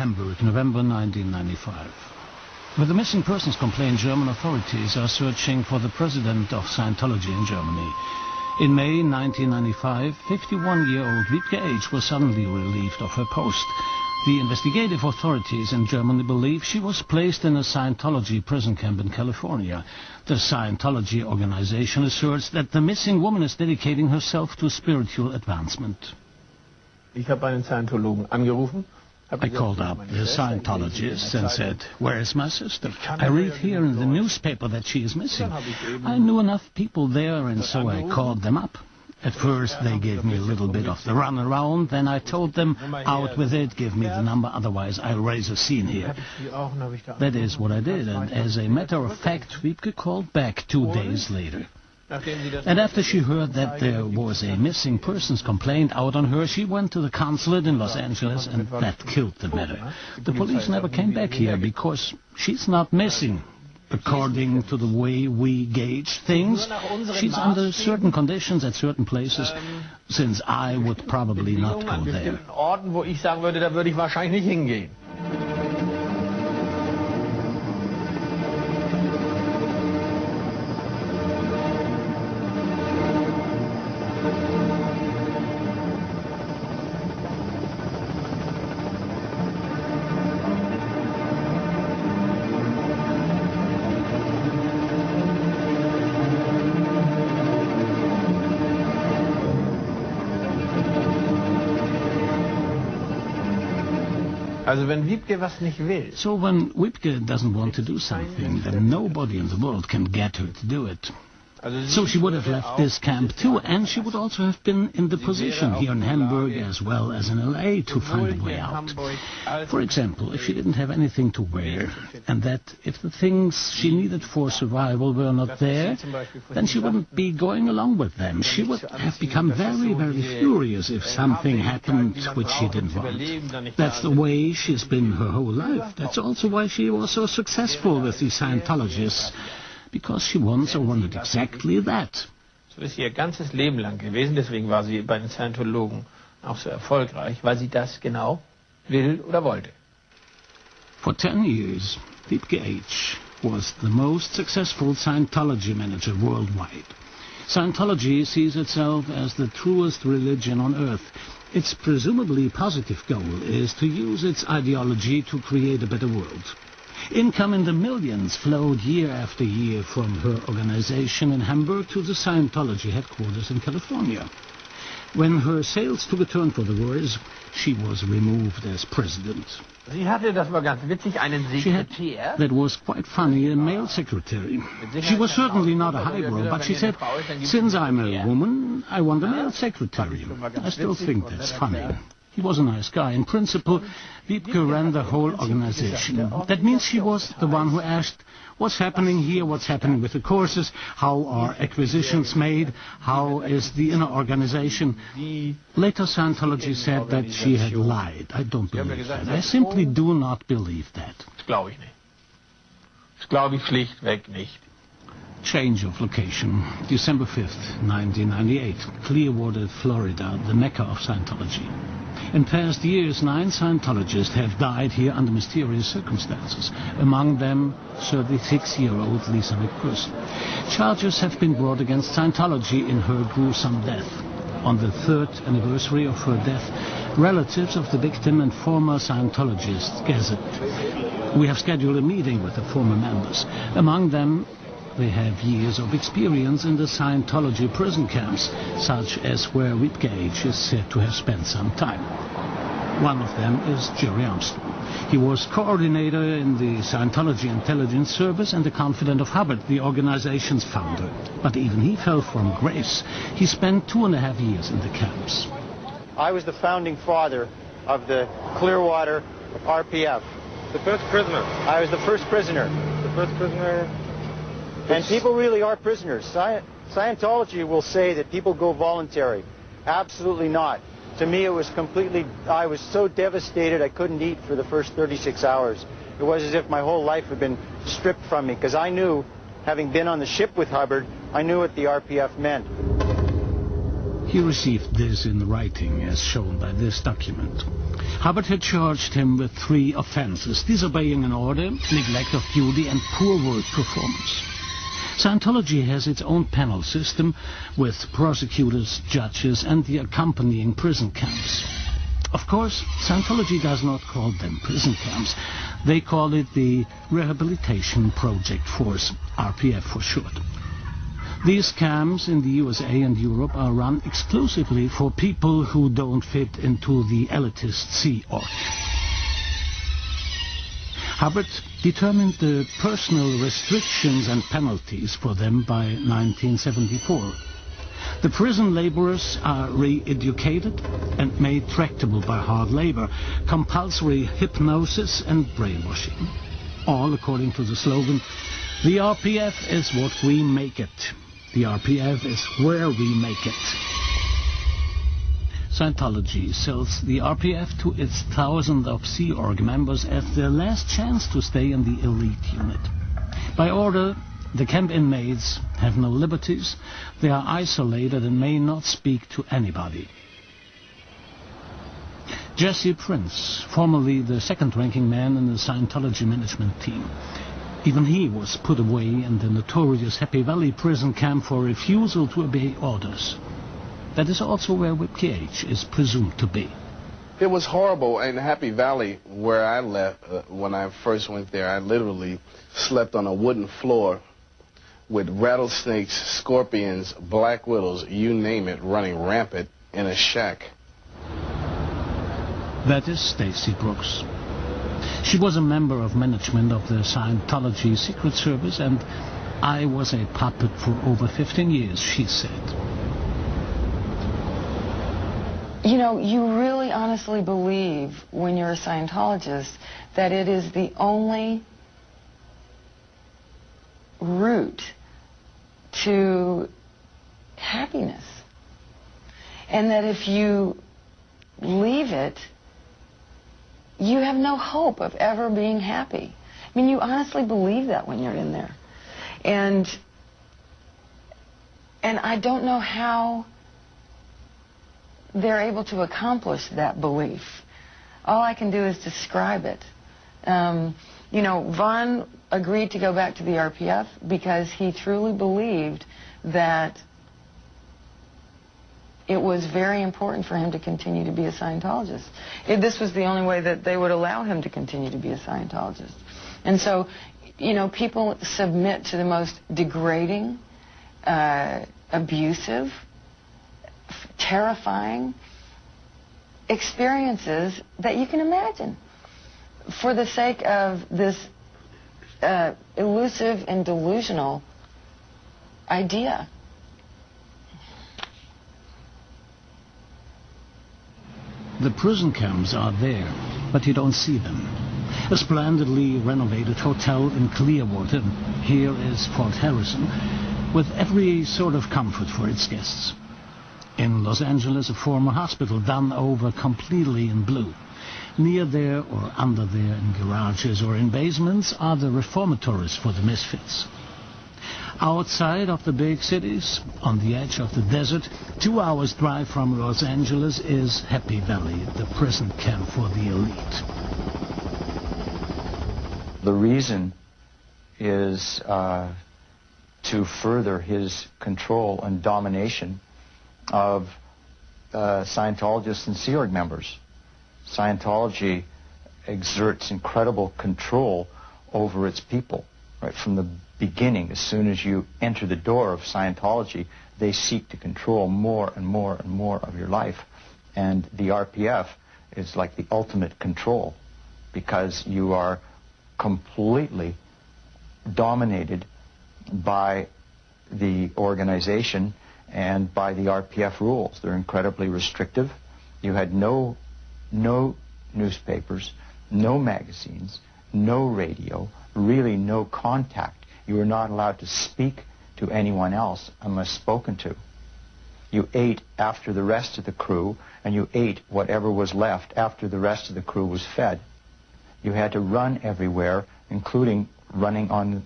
Hamburg, November 1995. With the missing persons complaint, German authorities are searching for the president of Scientology in Germany. In May 1995, 51-year-old Wiebke H. was suddenly relieved of her post. The investigative authorities in Germany believe she was placed in a Scientology prison camp in California. The Scientology organization asserts that the missing woman is dedicating herself to spiritual advancement. Ich habe einen Scientologen angerufen. I called up the Scientologist and said, "Where is my sister? I read here in the newspaper that she is missing." I knew enough people there, and so I called them up. At first they gave me a little bit of the runaround, then I told them, "Out with it, give me the number, otherwise I'll raise a scene here." That is what I did, and as a matter of fact, Wiebke called back 2 days later. And after she heard that there was a missing persons complaint out on her, she went to the consulate in Los Angeles, and that killed the matter. The police never came back here because she's not missing. According to the way we gauge things, she's under certain conditions at certain places, since I would probably not go there. Orten, wo ich sagen würde, da würde ich wahrscheinlich nicht hingehen. Also wenn Wiebke was nicht will. So when Wiebke doesn't want to do something, then nobody in the world can get her to do it. So she would have left this camp too, and she would also have been in the position here in Hamburg as well as in LA to find a way out. For example, if she didn't have anything to wear, and that if the things she needed for survival were not there, then she wouldn't be going along with them. She would have become very, very furious if something happened which she didn't want. That's the way she's been her whole life. That's also why she was so successful with the Scientologists, because she wants or wanted exactly that. So ist sie ihr ganzes Leben lang gewesen, deswegen war sie bei den Scientologen auch so erfolgreich, weil sie das genau will oder wollte. For 10 years, Wiebke H. was the most successful Scientology manager worldwide. Scientology sees itself as the truest religion on earth. Its presumably positive goal is to use its ideology to create a better world. Income in the millions flowed year after year from her organization in Hamburg to the Scientology headquarters in California. When her sales took a turn for the worse, she was removed as president. Sie hatte, das war ganz witzig, einen Sekretär. That was quite funny, a male secretary. She was certainly not a highbrow, but she said, "Since I'm a woman, I want a male secretary." I still think that's funny. He was a nice guy. In principle, Wiebke ran the whole organization. That means she was the one who asked, what's happening here, what's happening with the courses, how are acquisitions made, how is the inner organization. Later Scientology said that she had lied. I don't believe that. I simply do not believe that. Das glaube ich nicht. Das glaube ich schlichtweg nicht. Change of location. December 5th, 1998. Clearwater, Florida, the Mecca of Scientology. In past years, 9 Scientologists have died here under mysterious circumstances. Among them, 36-year-old Lisa McPherson. Charges have been brought against Scientology in her gruesome death. On the 3rd anniversary of her death, relatives of the victim and former Scientologists gathered. We have scheduled a meeting with the former members. Among them, they have years of experience in the Scientology prison camps, such as where Wiebke H. is said to have spent some time. One of them is Jerry Armstrong. He was coordinator in the Scientology Intelligence Service and a confidant of Hubbard, the organization's founder. But even he fell from grace. He spent 2.5 years in the camps. I was the founding father of the Clearwater RPF. The first prisoner. I was the first prisoner. The first prisoner. And people really are prisoners. Scientology will say that people go voluntary. Absolutely not. To me, it was completely, I was so devastated I couldn't eat for the first 36 hours. It was as if my whole life had been stripped from me, because I knew, having been on the ship with Hubbard, I knew what the RPF meant. He received this in writing, as shown by this document. Hubbard had charged him with 3 offenses: disobeying an order, neglect of duty, and poor work performance. Scientology has its own panel system with prosecutors, judges, and the accompanying prison camps. Of course, Scientology does not call them prison camps. They call it the Rehabilitation Project Force, RPF for short. These camps in the USA and Europe are run exclusively for people who don't fit into the elitist Sea Org. Hubbard determined the personal restrictions and penalties for them by 1974. The prison laborers are re-educated and made tractable by hard labor, compulsory hypnosis and brainwashing. All according to the slogan, "The RPF is what we make it. The RPF is where we make it." Scientology sells the RPF to its thousands of Sea Org members as their last chance to stay in the elite unit. By order, the camp inmates have no liberties. They are isolated and may not speak to anybody. Jesse Prince, formerly the second-ranking man in the Scientology management team, even he was put away in the notorious Happy Valley prison camp for refusal to obey orders. That is also where Whip KH is presumed to be. It was horrible. In Happy Valley, where I left, when I first went there, I literally slept on a wooden floor with rattlesnakes, scorpions, black widows, you name it, running rampant in a shack. That is Stacy Brooks. She was a member of management of the Scientology Secret Service, and I was a puppet for over 15 years, she said. You know, you really honestly believe, when you're a Scientologist, that it is the only route to happiness. And that if you leave it, you have no hope of ever being happy. I mean, you honestly believe that when you're in there. And I don't know how they're able to accomplish that belief. All I can do is describe it. You know, Vaughn agreed to go back to the RPF because he truly believed that it was very important for him to continue to be a Scientologist. This was the only way that they would allow him to continue to be a Scientologist. And so, you know, people submit to the most degrading, abusive, terrifying experiences that you can imagine for the sake of this elusive and delusional idea. The prison camps are there, but you don't see them. A splendidly renovated hotel in Clearwater, here is Fort Harrison, with every sort of comfort for its guests. In Los Angeles, a former hospital done over completely in blue. Near there or under there in garages or in basements are the reformatories for the misfits. Outside of the big cities, on the edge of the desert, 2 hours drive from Los Angeles, is Happy Valley, the prison camp for the elite. The reason is to further his control and domination of Scientologists and Sea Org members. Scientology exerts incredible control over its people, right from the beginning. As soon as you enter the door of Scientology, they seek to control more and more and more of your life. And the RPF is like the ultimate control, because you are completely dominated by the organization and by the RPF rules. They're incredibly restrictive. You had no newspapers, no magazines, no radio, really no contact. You were not allowed to speak to anyone else unless spoken to. You ate after the rest of the crew, and you ate whatever was left after the rest of the crew was fed. You had to run everywhere, including running on